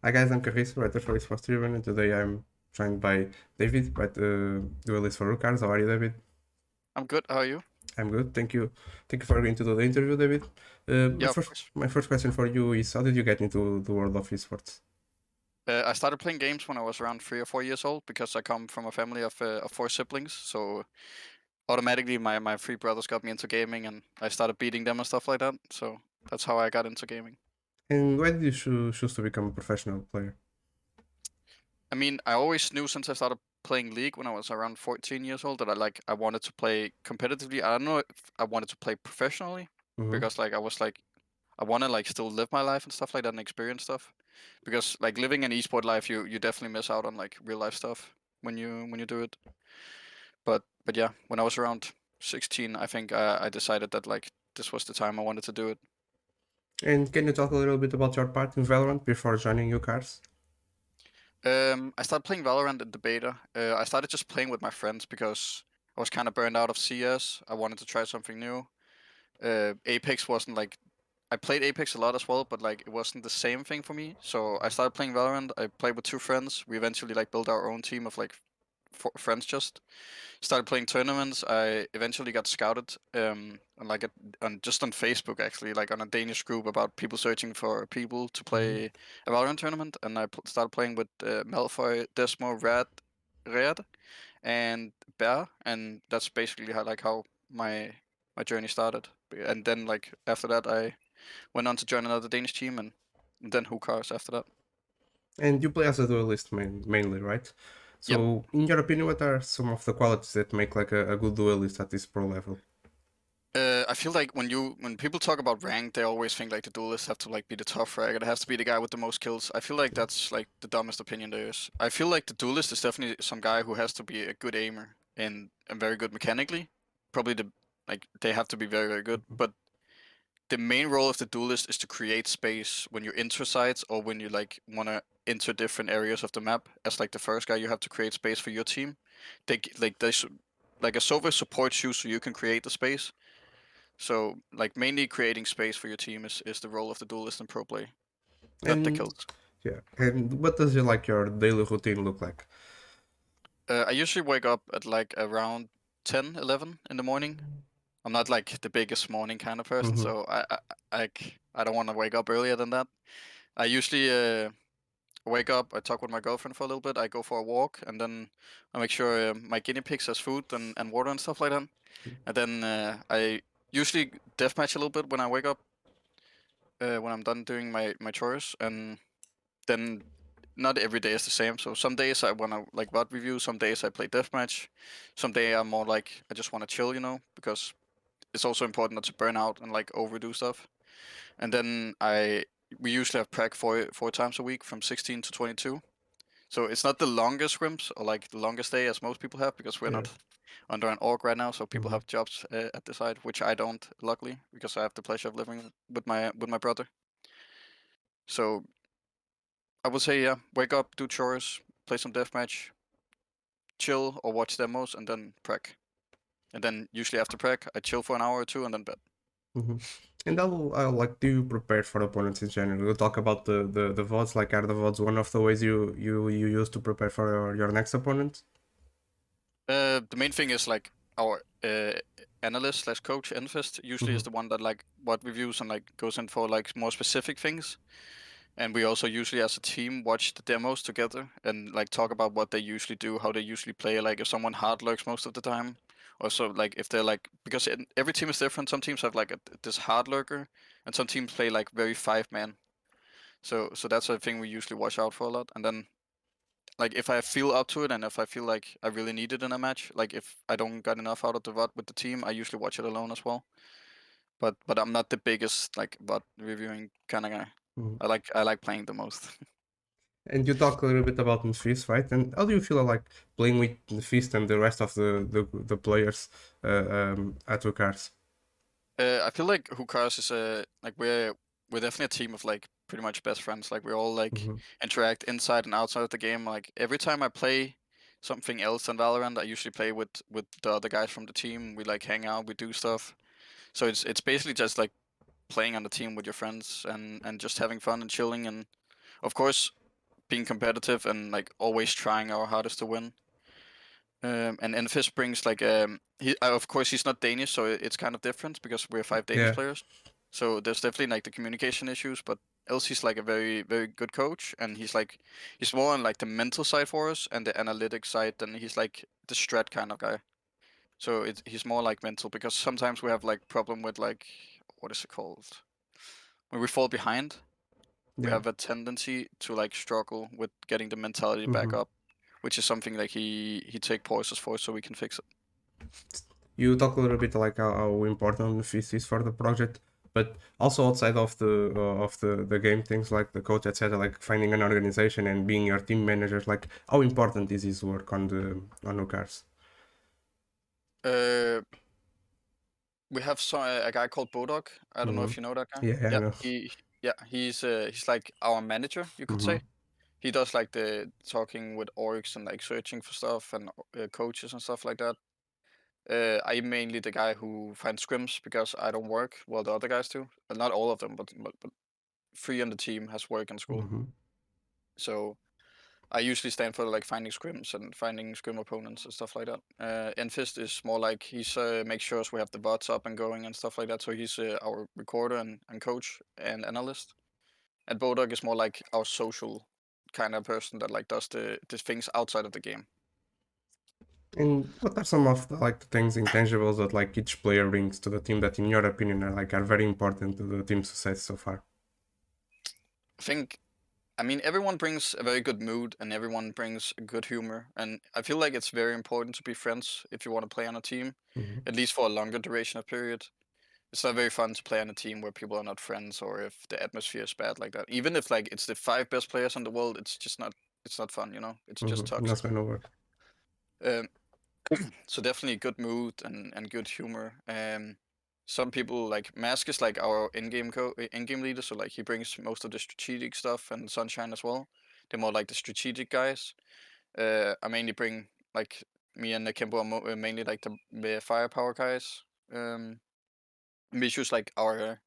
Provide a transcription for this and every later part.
Hi guys, I'm Carriço, writer for Esports Driven, and today I'm joined by David, Duelist for Rookars. How are you, David? I'm good. How are you? I'm good, thank you. Thank you for agreeing to do the interview, David. Yeah, of course. My first question for you is, how did you get into the world of esports? I started playing games when I was around 3 or 4 years old because I come from a family of four siblings. So automatically, my three brothers got me into gaming, and I started beating them and stuff like that. So that's how I got into gaming. And why did you choose to become a professional player? I mean, I always knew since I started playing League when I was around 14 years old that I wanted to play competitively. I don't know if I wanted to play professionally Mm-hmm. because I was like I want to still live my life and stuff like that and experience stuff because living an esport life you definitely miss out on real life stuff when you do it. But yeah, when I was around 16, I think I decided that this was the time I wanted to do it. And can you talk a little bit about your part in Valorant before joining UCARS? I started playing Valorant in the beta. I started just playing with my friends because I was kind of burned out of CS. I wanted to try something new. Apex wasn't I played Apex a lot as well, but it wasn't the same thing for me. So I started playing Valorant. I played with two friends. We eventually built our own team of four friends. Just started playing tournaments. I eventually got scouted just on Facebook actually, on a Danish group about people searching for people to Mm-hmm. play a Valorant tournament, and I started playing with Malfoy, Desmo, Red, and Bear, and that's basically how my journey started. And then after that, I went on to join another Danish team, and then who cares after that? And you play as a duelist mainly, right? Yep. So, in your opinion, what are some of the qualities that make a good duelist at this pro level? I feel like when people talk about rank, they always think the duelists have to be the tough frag. It has to be the guy with the most kills. I feel like that's the dumbest opinion there is. I feel like the duelist is definitely some guy who has to be a good aimer and very good mechanically. Probably they have to be very very good. Mhm. But the main role of the duelist is to create space when you enter sites or when you want to enter different areas of the map. As the first guy, you have to create space for your team. They should a server supports you so you can create the space. So mainly creating space for your team is the role of the duelist in pro play, not the And kills. yeah, and what does your daily routine look like? I usually wake up at around 10, 11 in the morning. I'm not the biggest morning kind of person, Mm-hmm. so I don't want to wake up earlier than that. I usually wake up, I talk with my girlfriend for a little bit, I go for a walk, and then I make sure my guinea pigs has food and water and stuff like that. And then I usually deathmatch a little bit when I wake up, when I'm done doing my chores, and then not every day is the same. So some days I wanna VOD review, some days I play deathmatch, some day I'm more I just wanna chill, because it's also important not to burn out and overdo stuff. And then we usually have prac four times a week from 16 to 22. So it's not the longest scrims or the longest day as most people have because we're Yeah. not under an org right now. So people Mm-hmm. have jobs at the side, which I don't, luckily, because I have the pleasure of living with my brother. So I would say yeah, wake up, do chores, play some deathmatch, chill or watch demos, and then prac. And then usually after prac, I chill for an hour or two and then bed. Mm-hmm. And I'll like, do you prepare for opponents in general? We'll talk about the VODs, like are the VODs one of the ways you use to prepare for your next opponent? The main thing is our analyst slash coach Enfest usually is Mm-hmm. the one that what reviews and goes in for more specific things. And we also usually as a team watch the demos together and talk about what they usually do, how they usually play. Like if someone hard lurks most of the time, or so if they're because every team is different. Some teams have this hard lurker, and some teams play very 5-man. So that's a thing we usually watch out for a lot. And then if I feel up to it and if I feel like I really need it in a match, if I don't get enough out of the VOD with the team, I usually watch it alone as well. But I'm not the biggest VOD reviewing kind of guy. Mm-hmm. I like playing the most. And you talk a little bit about Nfist, right? And how do you feel like playing with Nfist and the rest of the players at the cards? I feel like Hookahs is we're definitely a team of pretty much best friends. We all Mm-hmm. interact inside and outside of the game. Every time I play something else than Valorant, I usually play with the other guys from the team. We hang out, we do stuff. So it's basically just playing on the team with your friends and just having fun and chilling. And of course, being competitive and like always trying our hardest to win. And Enfys brings like he of course he's not Danish, so it's kind of different because we're five Danish Yeah. players. So there's definitely like the communication issues, but else he's like a very good coach, and he's more on like the mental side for us and the analytic side, and he's like the strat kind of guy. So he's more like mental because sometimes we have like problem with like what is it called when we fall behind. We Yeah. have a tendency to like struggle with getting the mentality back Hmm. up, which is something like he take pauses for so we can fix it. You talk a little bit like how important this is for the project, but also outside of the game things like the coach, etc. Like finding an organization and being your team managers. Like how important is his work on the cars? Uh, we have a guy called Bodok. I don't know Hmm. if you know that guy. Yeah, I Yeah, know. he's like our manager, you could Hmm. say. He does like the talking with orgs and like searching for stuff and coaches and stuff like that. I'm mainly the guy who finds scrims because I don't work. Well, the other guys do. Well, not all of them, but three on the team has work in school. Hmm. So I usually stand for like finding scrims and finding scrim opponents and stuff like that. And Fist is more like he's makes sure we have the bots up and going and stuff like that. So he's our recorder and coach and analyst. And Bodog is more like our social kind of person that like does the things outside of the game. And what are some of the, like the things intangibles that like each player brings to the team that, in your opinion, are very important to the team's success so far? I think I mean everyone brings a very good mood and everyone brings good humor, and I feel like it's very important to be friends if you want to play on a team, Hmm. at least for a longer duration of period. It's not very fun to play on a team where people are not friends or if the atmosphere is bad like that. Even if like it's the five best players in the world, it's not fun, you know? It's just Hmm. toxic. That's gonna work. Um, so definitely good mood and good humor. Some people like Mask is like our in-game leader, so like he brings most of the strategic stuff and Sunshine as well. They're more like the strategic guys. I mainly bring like me and Nakimbo are mainly like the firepower guys. Mishu's like our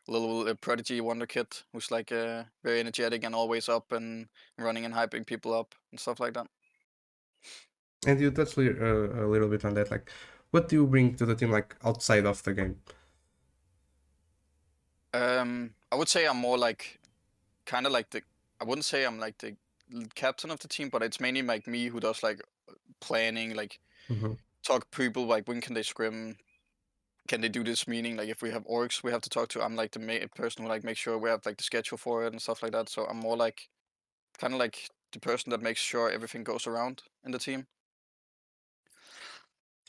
little prodigy wonder kid who's like very energetic and always up and running and hyping people up and stuff like that. And you touched a little bit on that. Like, what do you bring to the team, like outside of the game? I would say I'm more like kind of like the. I wouldn't say I'm like the captain of the team, but it's mainly like me who does like planning, like Hmm. talk people like when can they scrim, can they do this meeting, like if we have orgs we have to talk to. I'm like the person who like makes sure we have like the schedule for it and stuff like that. So I'm more like kind of like the person that makes sure everything goes around in the team.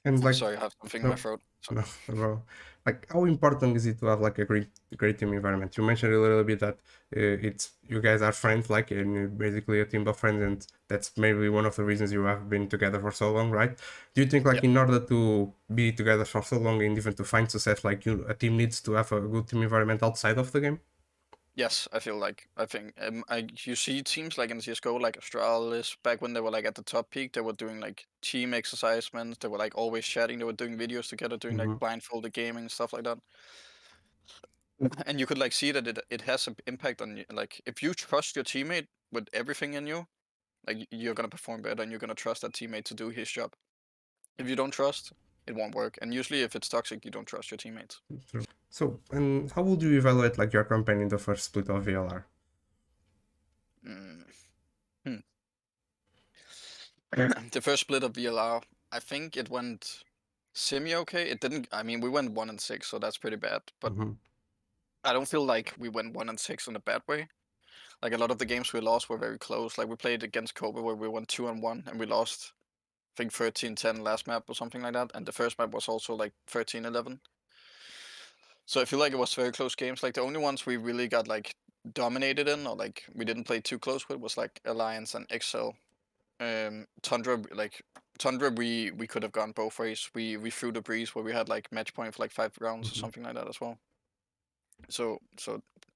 And like, Sorry, I have something in my no, throat. So. no, bro. Like, how important is it to have like a great team environment? You mentioned a little bit that it's you guys are friends, like, and you're basically a team of friends, and that's maybe one of the reasons you have been together for so long, right? Do you think, like, Yeah. in order to be together for so long and even to find success, like, a team needs to have a good team environment outside of the game? Yes, I think you see teams like in CS:GO, like Astralis, back when they were like at the top peak, they were doing like team exercisements. They were like always chatting. They were doing videos together, doing like Hmm. blindfolded gaming and stuff like that. And you could like see that it has an impact on you. Like if you trust your teammate with everything in you, like you're gonna perform better, and you're gonna trust that teammate to do his job. If you don't trust, it won't work. And usually, if it's toxic, you don't trust your teammates. So, and how would you evaluate like your campaign in the first split of VLR? Mm. Hmm. The first split of VLR, I think it went semi okay. It didn't. I mean, we went 1-6, so that's pretty bad. But Hmm. I don't feel like we went 1-6 in a bad way. Like a lot of the games we lost were very close. Like we played against Kobe where we went 2-1 and we lost, I think 13-10 last map or something like that. And the first map was also like 13-11. So I feel like it was very close games. Like the only ones we really got like dominated in or like we didn't play too close with was like Alliance and XL. Tundra, like Tundra, we could have gone both ways. We threw the breeze where we had like match point for like 5 rounds or Hmm. something like that as well. So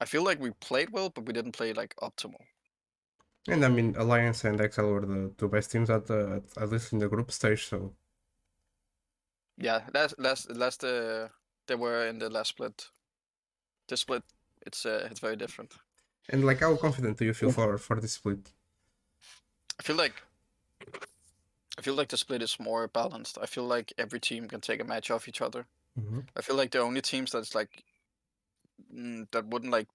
I feel like we played well, but we didn't play like optimal. And I mean, Alliance and XL were the two best teams at least in the group stage. So, Yeah, last they were in the last split. This split, it's very different. and like, how confident do you feel for this split? I feel like I feel like the split is more balanced. I feel like every team can take a match off each other. Hmm. I feel like the only teams that's like that wouldn't like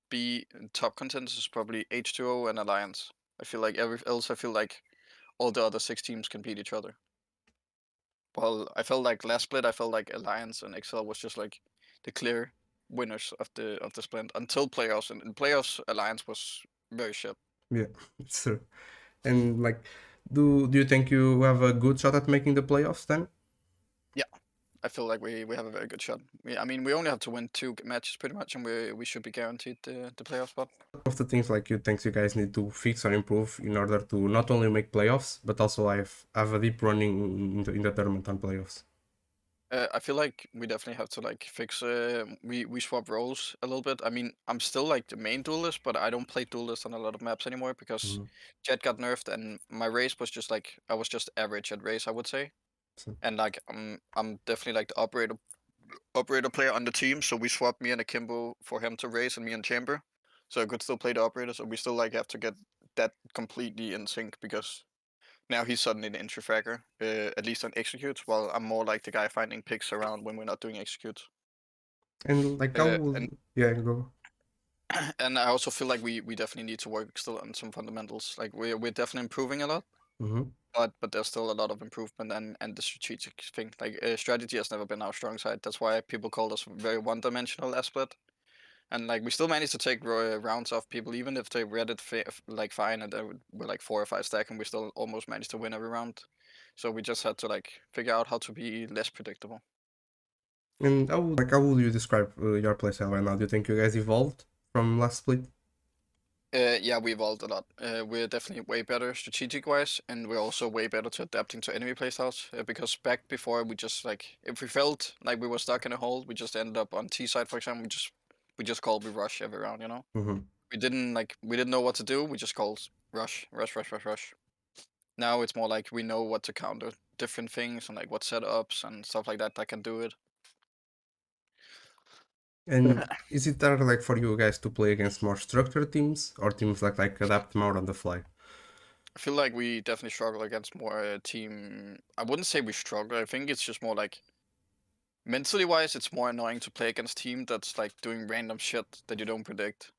be in top contenders is probably H2O and Alliance. I feel like every else. I feel like all the other 6 teams can beat each other. Well, I felt like last split, I felt like Alliance and Excel was just like the clear winners of the split until playoffs. And in playoffs, Alliance was very shit. Yeah, it's true. And like, do you think you have a good shot at making the playoffs then? Yeah, I feel like we have a very good shot. I mean, we only have to win 2 matches pretty much, and we should be guaranteed the playoff spot. Of the things like you think you guys need to fix or improve in order to not only make playoffs but also have a deep running in the tournament on playoffs. I feel like we definitely have to like fix. We swap roles a little bit. I mean, I'm still like the main duelist, but I don't play duelist on a lot of maps anymore because Mhm. Jet got nerfed, and my race was just like I was just average at race, I would say. So, And like I'm definitely like the operator player on the team, so we swapped me and Akimbo for him to race and me and Chamber, so I could still play the operator. So we still like have to get that completely in sync because now he's suddenly the entry fragger, at least on executes, while I'm more like the guy finding picks around when we're not doing executes. and like how And yeah, go. and I also feel like we definitely need to work still on some fundamentals. Like we're definitely improving a lot, Hmm. but there's still a lot of improvement and the strategic thing. Like strategy has never been our strong side. That's why people called us very one-dimensional last split. And like we still managed to take rounds off people, even if they read it like fine, and we're like 4 or 5 stack, and we still almost managed to win every round. So we just had to like figure out how to be less predictable. And how would you describe your playstyle right now? Do you think you guys evolved from last split? Yeah, we evolved a lot. We're definitely way better strategic wise, and we're also way better to adapting to enemy playstyles. Because back before, we just like if we felt like we were stuck in a hole, we just ended up on T side, for example. We just called we rush every round. You know, Hmm. we didn't know what to do. We just called rush, rush, rush, rush, rush. Now it's more like we know what to counter different things and like what setups and stuff like that that can do it. And is it harder like for you guys to play against more structured teams or teams like adapt more on the fly? I feel like we definitely struggle against more team. I wouldn't say we struggle. I think it's just more like mentally wise, it's more annoying to play against team that's like doing random shit that you don't predict.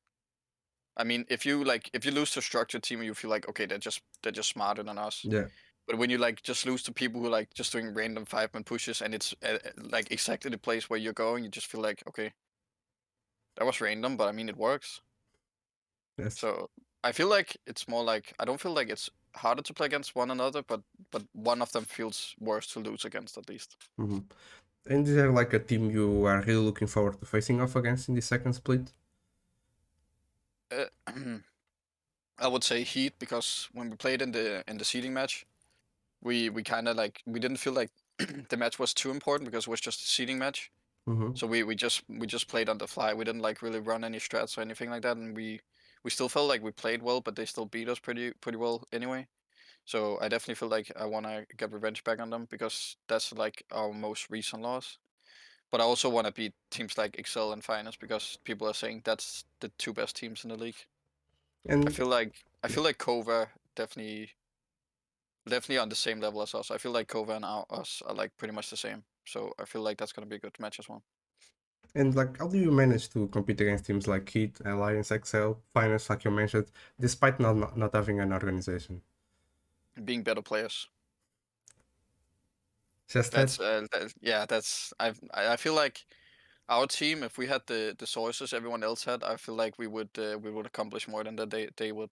I mean, if you lose to a structured team, you feel like okay, they're just smarter than us. Yeah, But when you like just lose to people who are like just doing random 5-man pushes and it's like exactly the place where you're going, you just feel like okay, that was random, but I mean it works. yes. So I feel like it's more like I don't feel like it's harder to play against one another, but one of them feels worse to lose against at least. Hmm. And is there like a team you are really looking forward to facing off against in the second split? Uh, I would say Heat because when we played in the seeding match, we kind of like we didn't feel like the match was too important because it was just a seeding match. Hmm. So we just played on the fly. We didn't like really run any strats or anything like that, and we still felt like we played well, but they still beat us pretty well anyway. So I definitely feel like I want to get revenge back on them because that's like our most recent loss. But I also want to beat teams like Excel and Finance because people are saying that's the 2 best teams in the league. I And feel like I yeah. feel like Kova definitely on the same level as us. I feel like Kova and us are like pretty much the same. So I feel like that's gonna be a good match as well. And like, how do you manage to compete against teams like HEET, Alliance, Excel, Finance, like you mentioned, despite not having an organization? Being better players. Just that. Yeah. I feel like our team, if we had the sources everyone else had, I feel like we would accomplish more than that they would.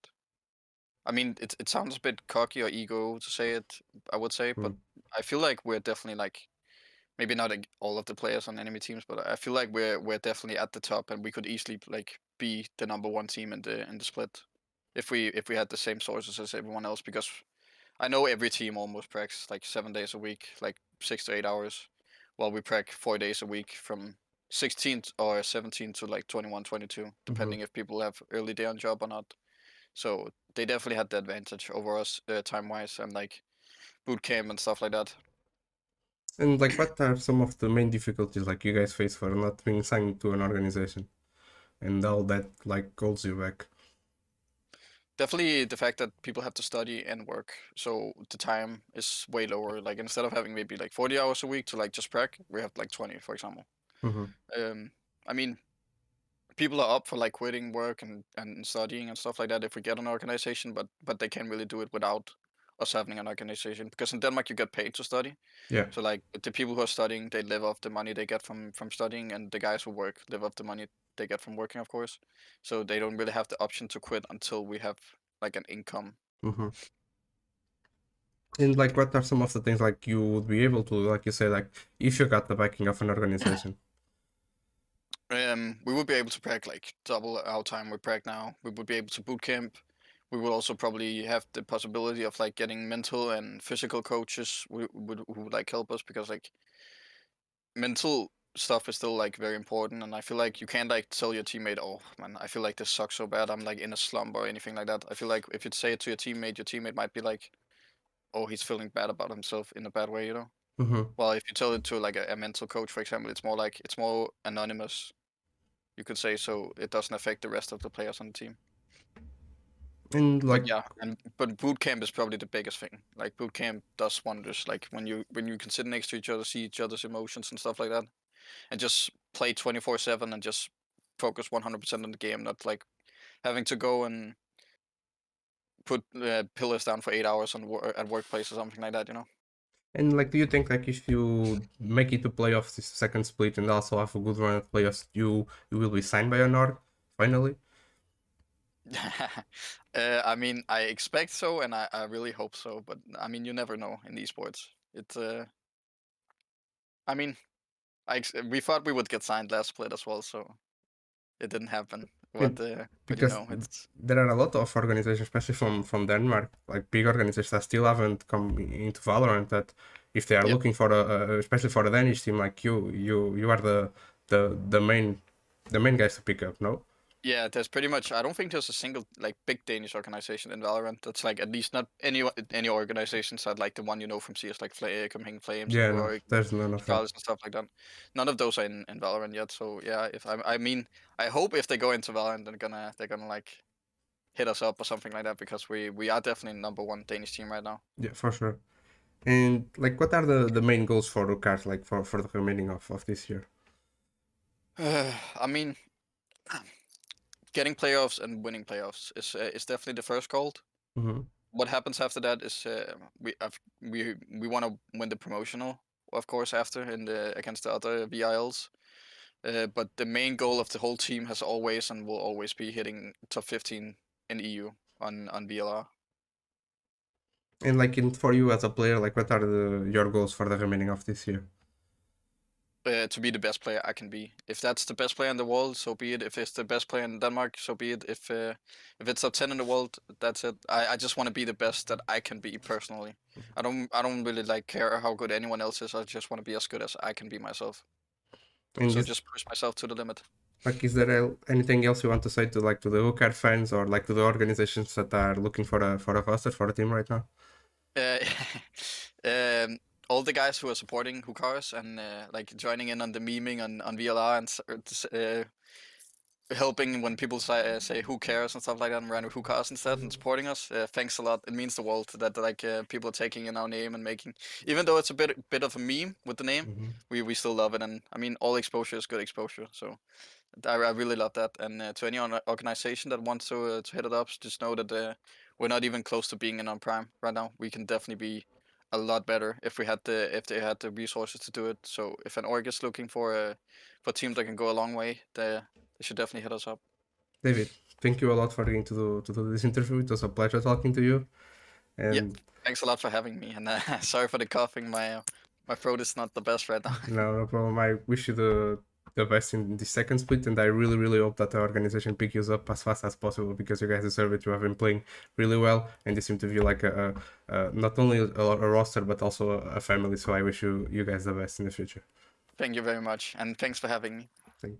I mean, it sounds a bit cocky or ego to say it, I would say, but Mm. I feel like we're definitely like maybe not like all of the players on enemy teams, but I feel like we're definitely at the top, and we could easily like be the number one team in the split if we had the same sources as everyone else. Because I know every team almost pracs like 7 days a week, like 6 to 8 hours, while we prac 4 days a week from 16 or 17 to like 21, 22, Hmm. depending if people have early day on job or not. So they definitely had the advantage over us time wise and like boot camp and stuff like that. And like, what are some of the main difficulties like you guys face for not being signed to an organization and all that like holds you back? Definitely the fact that people have to study and work, so the time is way lower. Like instead of having maybe like 40 hours a week to like just prac, we have like 20, for example. Mm-hmm. Um, I mean, people are up for like quitting work and studying and stuff like that if we get an organization, but they can't really do it without us having an organization because in Denmark you get paid to study. Yeah. So like the people who are studying, they live off the money they get from studying, and the guys who work live off the money they get from working, of course. So they don't really have the option to quit until we have like an income. Mm-hmm. And like, what are some of the things like you would be able to, like you say, like if you got the backing of an organization? We would be able to prac like double our time we prac now. We would be able to boot camp. We will also probably have the possibility of like getting mental and physical coaches who would like help us because like mental stuff is still like very important, and I feel like you can't like tell your teammate, oh man, I feel like this sucks so bad, I'm like in a slump or anything like that. I feel like if you say it to your teammate might be like, oh, he's feeling bad about himself in a bad way, you know. Mm-hmm. Well, if you tell it to like a mental coach, for example, it's more like it's more anonymous, you could say, so it doesn't affect the rest of the players on the team. And But like, yeah, and but boot camp is probably the biggest thing. Like boot camp does wonders. Like when you can sit next to each other, see each other's emotions and stuff like that, and just play 24/7 and just focus 100% on the game, not like having to go and put pillars down for 8 hours on at workplace or something like that. You know. do you think like if you make it to playoffs this second split and also have a good run at playoffs, you will be signed by an org finally? I mean, I expect so, and I really hope so. But I mean, you never know in esports. It's I mean, we thought we would get signed last split as well, so it didn't happen. And But you because know, it's there are a lot of organizations, especially from Denmark, like big organizations that still haven't come into Valorant. That if they are yep. looking for especially for a Danish team like you are the main guys to pick up. No. Yeah, there's pretty much. I don't think there's a single like big Danish organization in Valorant that's like at least not any organizations that like the one you know from CS like Copenhagen Flames and Yeah, no, Heroic, there's none of that. Astralis and stuff like that. None of those are in Valorant yet. So yeah, if I mean, I hope if they go into Valorant, they're gonna like hit us up or something like that because we are definitely number one Danish team right now. Yeah, for sure. And like, what are the main goals for Rukart, like for the remaining of this year? I mean, getting playoffs and winning playoffs is definitely the first goal. Mm-hmm. What happens after that is we want to win the promotional, of course, after in the against the other VILs. But the main goal of the whole team has always and will always be hitting top 15 in EU on VLR. And like for you as a player, like what are your goals for the remaining of this year? To be the best player I can be. If that's the best player in the world, so be it. If it's the best player in Denmark, so be it. If it's top 10 in the world, that's it. I just want to be the best that I can be personally. I don't really like care how good anyone else is. I just want to be as good as I can be myself. And So is just push myself to the limit. like is there anything else you want to say to like to the Ukar fans or like to the organizations that are looking for a roster for a team right now? Uh, all the guys who are supporting Hukars and like joining in on the memeing on VLR and helping when people say who cares and stuff like that and random who cares instead and supporting us. Thanks a lot. It means the world that like people are taking in our name and making, even though it's a bit of a meme with the name, Mm-hmm. we still love it. And I mean, all exposure is good exposure. So I really love that. And to any organization that wants to hit it up, just know that we're not even close to being in on prime right now. We can definitely be a lot better if they had the resources to do it. So if an org is looking for teams that can go a long way, they should definitely hit us up. David, thank you a lot for getting to do this interview. It was a pleasure talking to you. Yeah, And thanks a lot for having me. And sorry for the coughing. My throat is not the best right now. no problem. I wish you the best in the second split, and I really hope that the organization picks you up as fast as possible because you guys deserve it. You have been playing really well, and this seems to be like not only a roster but also a family. So I wish you guys the best in the future. Thank you very much, and thanks for having me. Thank